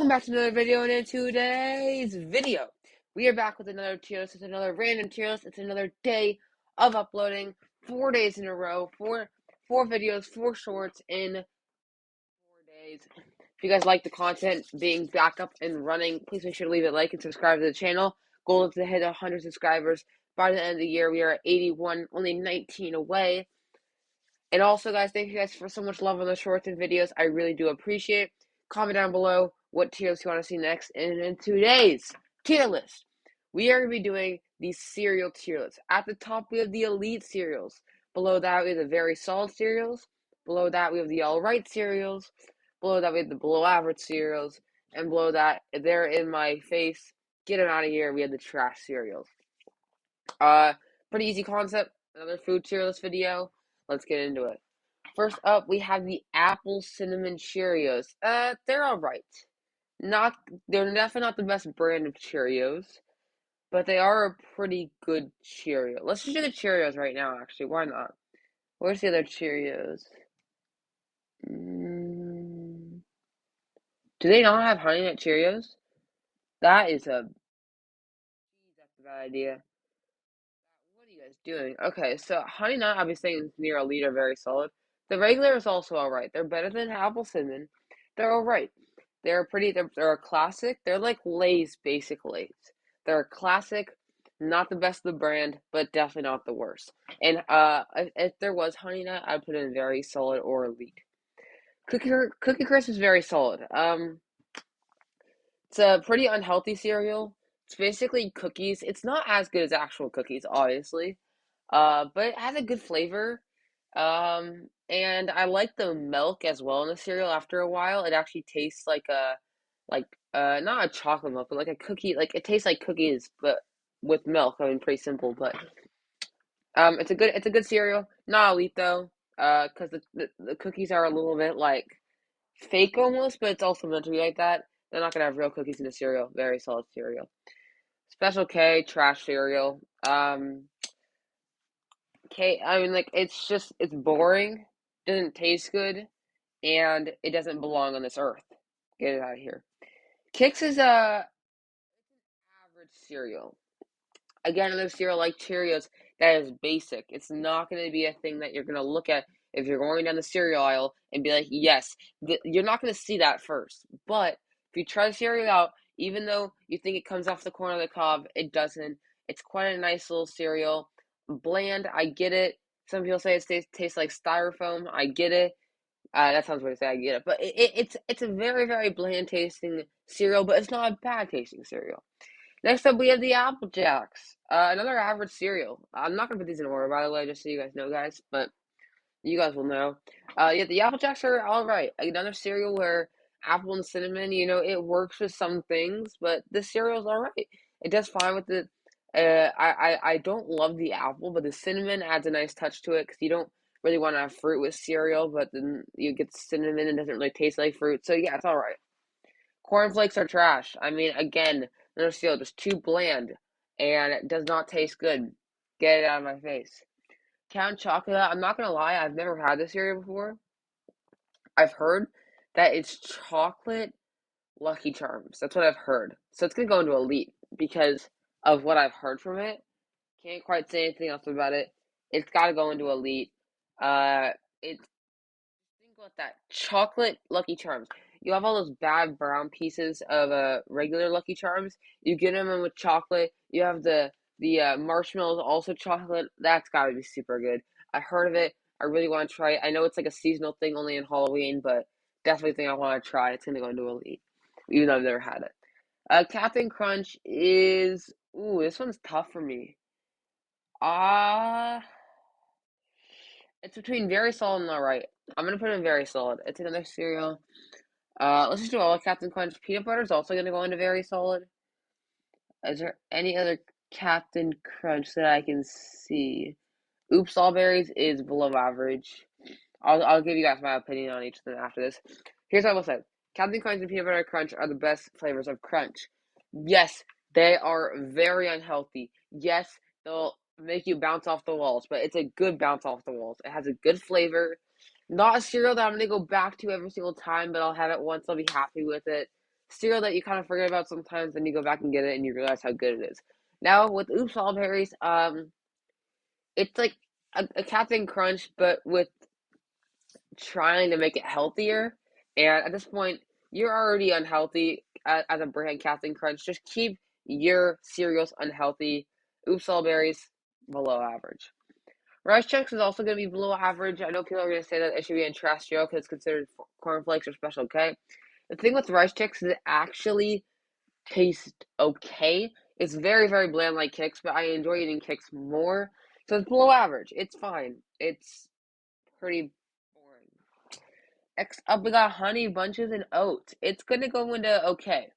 Welcome back to another video, and in today's video, we are back with another tier list. It's another random tier list. It's another day of uploading, 4 days in a row, four videos, 4 shorts in 4 days. If you guys like the content being back up and running, please make sure to leave a like and subscribe to the channel. Goal is to hit 100 subscribers by the end of the year. We are at 81, only 19 away. And also, guys, thank you guys for so much love on the shorts and videos. I really do appreciate it. Comment down below what tiers you want to see next. And in today's tier list, we are going to be doing the cereal tier list. At the top, we have the elite cereals. Below that, we have the very solid cereals. Below that, we have the alright cereals. Below that, we have the below average cereals. And below that, they're in my face. Get them out of here. We have the trash cereals. Pretty easy concept. Another food tier list video. Let's get into it. First up, we have the apple cinnamon Cheerios. They're alright. They're definitely not the best brand of Cheerios, but they are a pretty good Cheerio. Let's just do the Cheerios right now, actually. Why not? Where's the other Cheerios? Do they not have Honey Nut Cheerios? That's a bad idea. What are you guys doing? Okay, so Honey Nut, I'll be saying near elite are very solid. The regular is also alright. They're better than apple cinnamon. They're alright. They're a classic. They're like Lay's basic Lay's. They're a classic, not the best of the brand, but definitely not the worst. And if there was Honey Nut, I'd put in very solid or elite. Cookie Crisp is very solid. It's a pretty unhealthy cereal. It's basically cookies. It's not as good as actual cookies, obviously. But it has a good flavor. And I like the milk as well in the cereal. After a while, it actually tastes not a chocolate milk, but like a cookie. Like it tastes like cookies, but with milk. I mean, pretty simple, but it's a good cereal. Not elite though, because the cookies are a little bit like fake almost, but it's also meant to be like that. They're not gonna have real cookies in the cereal. Very solid cereal. Special K trash cereal. I mean, like it's boring, doesn't taste good, and it doesn't belong on this earth. Get it out of here. Kix is a average cereal. Again, another cereal like Cheerios that is basic. It's not going to be a thing that you're going to look at if you're going down the cereal aisle and be like, yes, you're not going to see that first. But if you try the cereal out, even though you think it comes off the corner of the cob, it doesn't. It's quite a nice little cereal. Bland, I get it. Some people say it tastes like styrofoam. I get it. That sounds weird to say. I get it, but it's a very very bland tasting cereal, but it's not a bad tasting cereal. Next up, we have the Apple Jacks. Another average cereal. I'm not gonna put these in order, by the way, just so you guys know, guys. But you guys will know. Yeah, the Apple Jacks are all right. Another cereal where apple and cinnamon, it works with some things, but the cereal's all right. It does fine with the. I don't love the apple, but the cinnamon adds a nice touch to it because you don't really want to have fruit with cereal, but then you get cinnamon and it doesn't really taste like fruit. So yeah, it's all right. Cornflakes are trash. I mean, again, another cereal just too bland and it does not taste good. Get it out of my face. Count Chocolate, I'm not gonna lie, I've never had this cereal before. I've heard that it's chocolate Lucky Charms. That's what I've heard. So it's gonna go into elite because of what I've heard from it. Can't quite say anything else about it. It's gotta go into elite. It's think about that chocolate Lucky Charms. You have all those bad brown pieces of regular Lucky Charms. You get them in with chocolate. You have the marshmallows also chocolate. That's gotta be super good. I heard of it. I really want to try it. I know it's like a seasonal thing only in Halloween, but definitely think I want to try it. It's gonna go into elite, even though I've never had it. Captain Crunch is this one's tough for me. Ah, it's between very solid and alright. I'm gonna put it in very solid. It's another cereal. Let's just do all Captain Crunch. Peanut butter is also gonna go into very solid. Is there any other Captain Crunch that I can see? Oops, Strawberries is below average. I'll give you guys my opinion on each of them after this. Here's what I will say. Captain Crunch and Peanut Butter Crunch are the best flavors of Crunch. Yes, they are very unhealthy. Yes, they'll make you bounce off the walls, but it's a good bounce off the walls. It has a good flavor. Not a cereal that I'm going to go back to every single time, but I'll have it once. I'll be happy with it. cereal that you kind of forget about sometimes, then you go back and get it and you realize how good it is. Now with Oops All Berries, it's like a Captain Crunch, but with trying to make it healthier. And at this point, you're already unhealthy as a brand, Captain Crunch. Just keep your cereals unhealthy. Oops All Berries, below average. Rice Chex is also going to be below average. I know people are going to say that it should be in terrestrial because it's considered cornflakes or Special K. The thing with Rice Chex is it actually tastes okay. It's very, very bland like Kix, but I enjoy eating Kix more. So it's below average. It's fine. It's pretty boring. Next up, we got Honey Bunches and Oats. It's going to go into okay.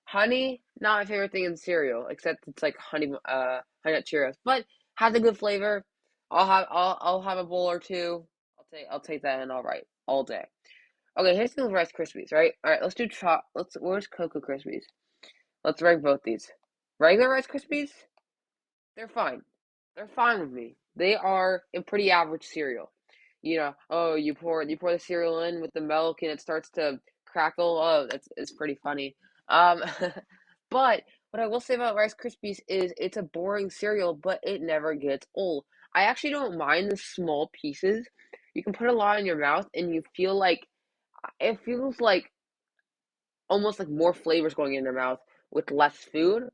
Honey, not my favorite thing in cereal, except it's like honey nut Cheerios, but has a good flavor. I'll have a bowl or two. I'll take that in all day. Okay, here's the Rice Krispies, right? All right, let's do where's Cocoa Krispies? Let's rank both these. Regular Rice Krispies, they're fine. They're fine with me. They are a pretty average cereal. Oh, you pour the cereal in with the milk and it starts to crackle. Oh, it's pretty funny. Um, but what I will say about Rice Krispies is it's a boring cereal, but it never gets old. I actually don't mind the small pieces. You can put a lot in your mouth and you feel like it feels like almost like more flavors going in your mouth with less food.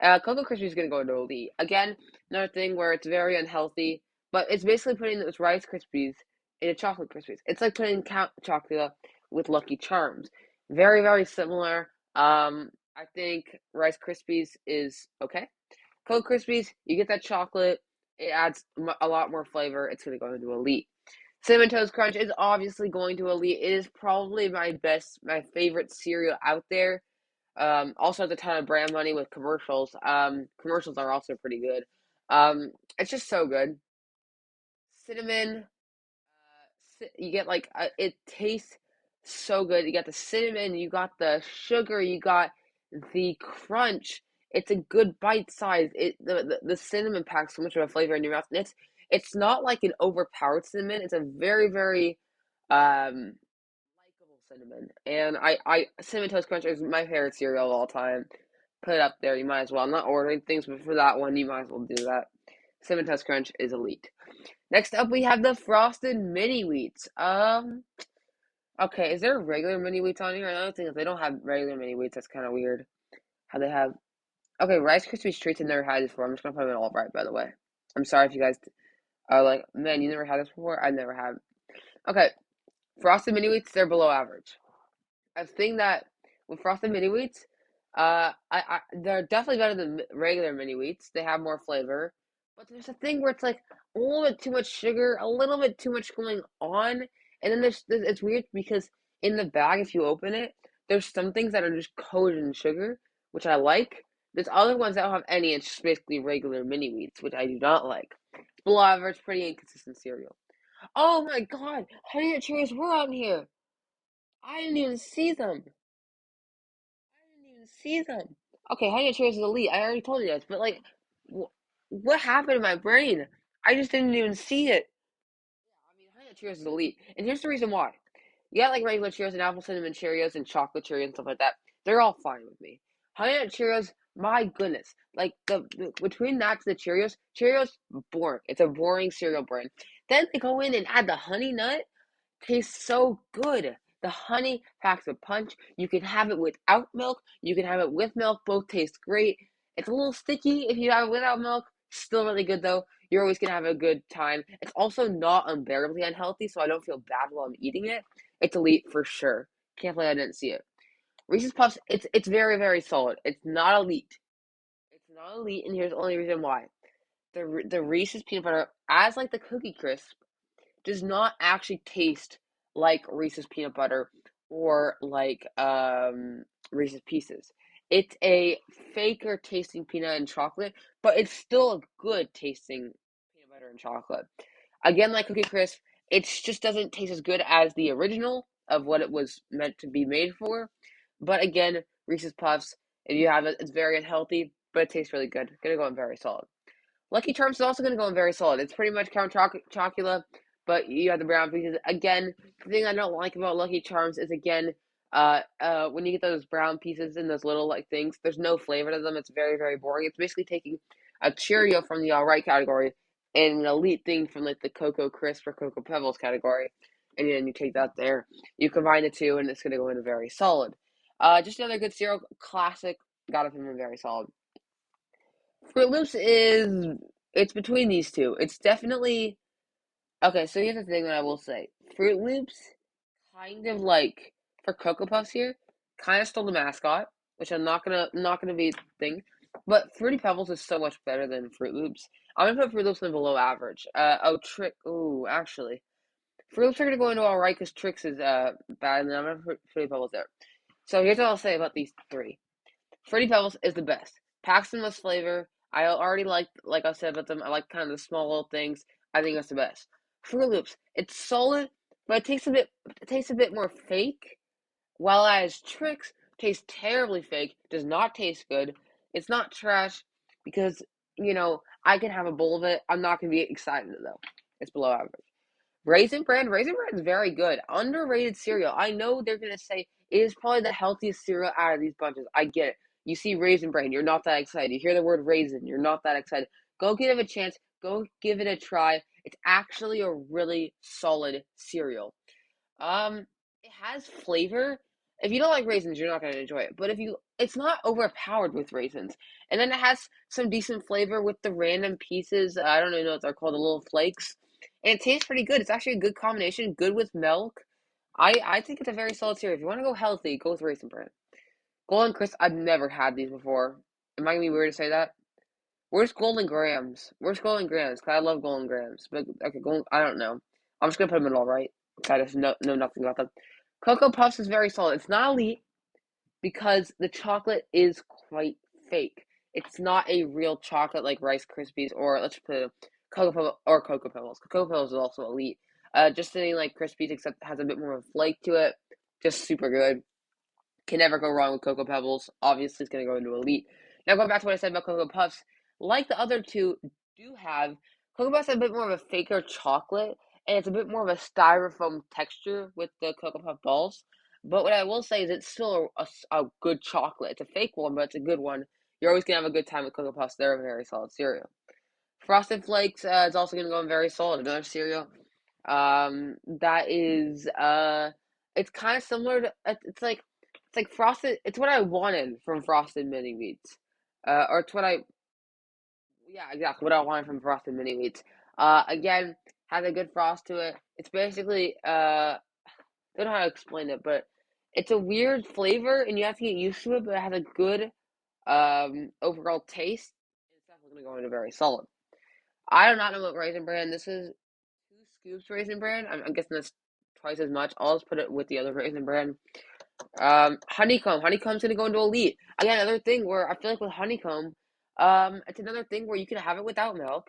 Cocoa Krispies is gonna go into elite. Again, another thing where it's very unhealthy, but it's basically putting those Rice Krispies into chocolate Krispies. It's like putting Count Chocula with Lucky Charms. Very, very similar. I think Rice Krispies is okay. Cocoa Krispies, you get that chocolate, it adds a lot more flavor. It's gonna go into elite. Cinnamon Toast Crunch is obviously going to elite. It is probably my favorite cereal out there. Also has a ton of brand money with commercials. Commercials are also pretty good. It's just so good. Cinnamon, you get like it tastes so good. You got the cinnamon, you got the sugar, you got the crunch. It's a good bite size. The cinnamon packs so much of a flavor in your mouth, and it's not like an overpowered cinnamon. It's a very very likable cinnamon. And I Cinnamon Toast Crunch is my favorite cereal of all time. Put it up there. You might as well. I'm not ordering things, but for that one, you might as well do that. Cinnamon Toast Crunch is elite. Next up, we have the Frosted Mini Wheats. Okay, is there regular mini wheats on here? Another thing is they don't have regular mini wheats. That's kind of weird. How they have. Okay, Rice Krispies treats I've never had this before. I'm just gonna put them in all right, by the way. I'm sorry if you guys are like, man, you never had this before. I never have. Okay, Frosted Mini Wheats, they're below average. I think that with Frosted Mini Wheats, they're definitely better than regular Mini Wheats. They have more flavor, but there's a thing where it's like a little bit too much sugar, a little bit too much going on, and then it's weird because in the bag, if you open it, there's some things that are just coated in sugar, which I like. There's other ones that don't have any. It's just basically regular Mini Wheats, which I do not like. Below average, pretty inconsistent cereal. Oh my God, Honey Nut Cheerios were on here. I didn't even see them. I didn't even see them. Okay, Honey Nut Cheerios is elite. I already told you this, but like, what happened in my brain? I just didn't even see it. I mean, Honey Nut Cheerios is elite, and here's the reason why. You got like regular Cheerios and apple cinnamon Cheerios and chocolate Cheerios and stuff like that. They're all fine with me. Honey Nut Cheerios, my goodness, like between that to the Cheerios boring. It's a boring cereal brand. Then they go in and add the Honey Nut. Tastes so good. The honey packs a punch. You can have it without milk. You can have it with milk. Both taste great. It's a little sticky if you have it without milk. Still really good though. You're always gonna have a good time. It's also not unbearably unhealthy, so I don't feel bad while I'm eating it. It's elite for sure. Can't believe I didn't see it. Reese's Puffs. It's very very solid. It's not elite. It's not elite, and here's the only reason why. The Reese's peanut butter, as like the Cookie Crisp, does not actually taste like Reese's peanut butter or like Reese's Pieces. It's a faker tasting peanut and chocolate, but it's still a good tasting peanut butter and chocolate. Again, like Cookie Crisp, it just doesn't taste as good as the original of what it was meant to be made for. But again, Reese's Puffs, if you have it, it's very unhealthy, but it tastes really good. Gonna go in very solid. Lucky Charms is also going to go in very solid. It's pretty much Count Chocula, but you have the brown pieces. Again, the thing I don't like about Lucky Charms is, again, When you get those brown pieces in those little like things, there's no flavor to them. It's very, very boring. It's basically taking a Cheerio from the all right category and an elite thing from like the Cocoa Crisp or Cocoa Pebbles category, and then you take that there. You combine the two, and it's gonna go into very solid. Just another good cereal, classic. Gotta put them in very solid. Fruit Loops is it's between these two. It's definitely okay. So here's the thing that I will say: Fruit Loops kind of like for Cocoa Puffs here, kind of stole the mascot, which I'm not gonna be a thing. But Fruity Pebbles is so much better than Fruit Loops. I'm gonna put Fruit Loops in below average. Trick. Ooh, actually, Fruit Loops are gonna go into all right because Tricks is bad, and then I'm gonna put Fruity Pebbles there. So here's what I'll say about these three. Fruity Pebbles is the best. Packs the most flavor. I already like I said about them. I like kind of the small little things. I think that's the best. Fruit Loops, it's solid, but it tastes a bit more fake. While as Tricks tastes terribly fake, does not taste good. It's not trash because I can have a bowl of it. I'm not gonna be excited though. It's below average. Raisin Bran is very good. Underrated cereal. I know they're gonna say it is probably the healthiest cereal out of these bunches. I get it. You see Raisin Bran, you're not that excited. You hear the word raisin, you're not that excited. Go give it a chance. Go give it a try. It's actually a really solid cereal. It has flavor. If you don't like raisins, you're not going to enjoy it. But it's not overpowered with raisins. And then it has some decent flavor with the random pieces. I don't even know what they're called, the little flakes. And it tastes pretty good. It's actually a good combination. Good with milk. I think it's a very solid cereal. If you want to go healthy, go with Raisin Bran. Golden Crisp, I've never had these before. Am I going to be weird to say that? Where's Golden Grams? Where's Golden Grams? Cause I love Golden Grams. But okay, I don't know. I'm just gonna put them in all right. I just know nothing about them. Cocoa Puffs is very solid. It's not elite because the chocolate is quite fake. It's not a real chocolate like Rice Krispies or let's put Cocoa Pebbles. Cocoa Pebbles is also elite. Just something like Krispies except has a bit more of a flake to it. Just super good. Can never go wrong with Cocoa Pebbles. Obviously, it's going to go into elite. Now, going back to what I said about Cocoa Puffs, like the other two do have, Cocoa Puffs have a bit more of a faker chocolate, and it's a bit more of a styrofoam texture with the Cocoa Puff balls. But what I will say is it's still a good chocolate. It's a fake one, but it's a good one. You're always going to have a good time with Cocoa Puffs. They're a very solid cereal. Frosted Flakes is also going to go in very solid. Another cereal. That is it's kind of similar to it's like frosted. It's what I wanted from Frosted Mini Wheats, or it's what I yeah exactly what I wanted from Frosted Mini Wheats. Again, has a good frost to it. It's basically I don't know how to explain it, but it's a weird flavor and you have to get used to it. But it has a good overall taste. It's definitely going to go into very solid. I do not know what Raisin Bran. This is 2 scoops Raisin Bran. I'm guessing that's twice as much. I'll just put it with the other Raisin Bran. Honeycomb. Honeycomb's gonna go into elite. Again, another thing where I feel like with honeycomb, it's another thing where you can have it without milk.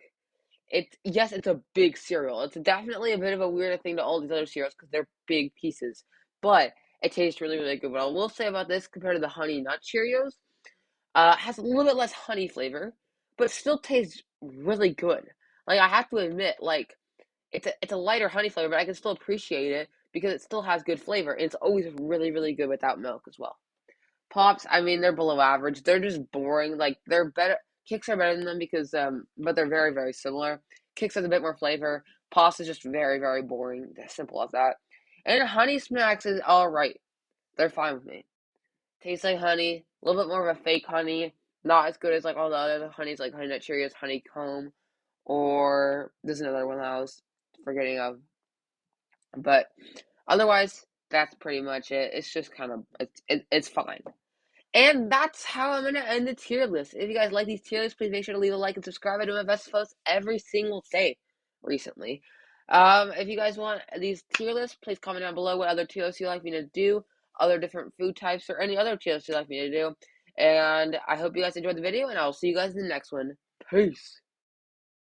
It's a big cereal. It's definitely a bit of a weirder thing to all these other cereals because they're big pieces, but it tastes really, really good. What I will say about this compared to the Honey Nut Cheerios, has a little bit less honey flavor, but still tastes really good. Like I have to admit, like it's a lighter honey flavor, but I can still appreciate it because it still has good flavor. And it's always really, really good without milk as well. Pops, I mean, they're below average. They're just boring. Like they're better. Kicks are better than them because but they're very, very similar. Kicks has a bit more flavor. Pops is just very, very boring. Simple as that. And Honey Smacks is all right. They're fine with me. Tastes like honey, a little bit more of a fake honey. Not as good as like all the other honeys, like Honey Nut Cheerios, Honeycomb, or there's another one that I was forgetting of. But otherwise, that's pretty much it. It's just kind of it's fine. And that's how I'm gonna end the tier list. If you guys like these tier lists, please make sure to leave a like and subscribe. I do my best to post every single day recently. If you guys want these tier lists, please comment down below what other tier lists you'd like me to do, other different food types, or any other tier lists you'd like me to do. And I hope you guys enjoyed the video, and I'll see you guys in the next one. Peace.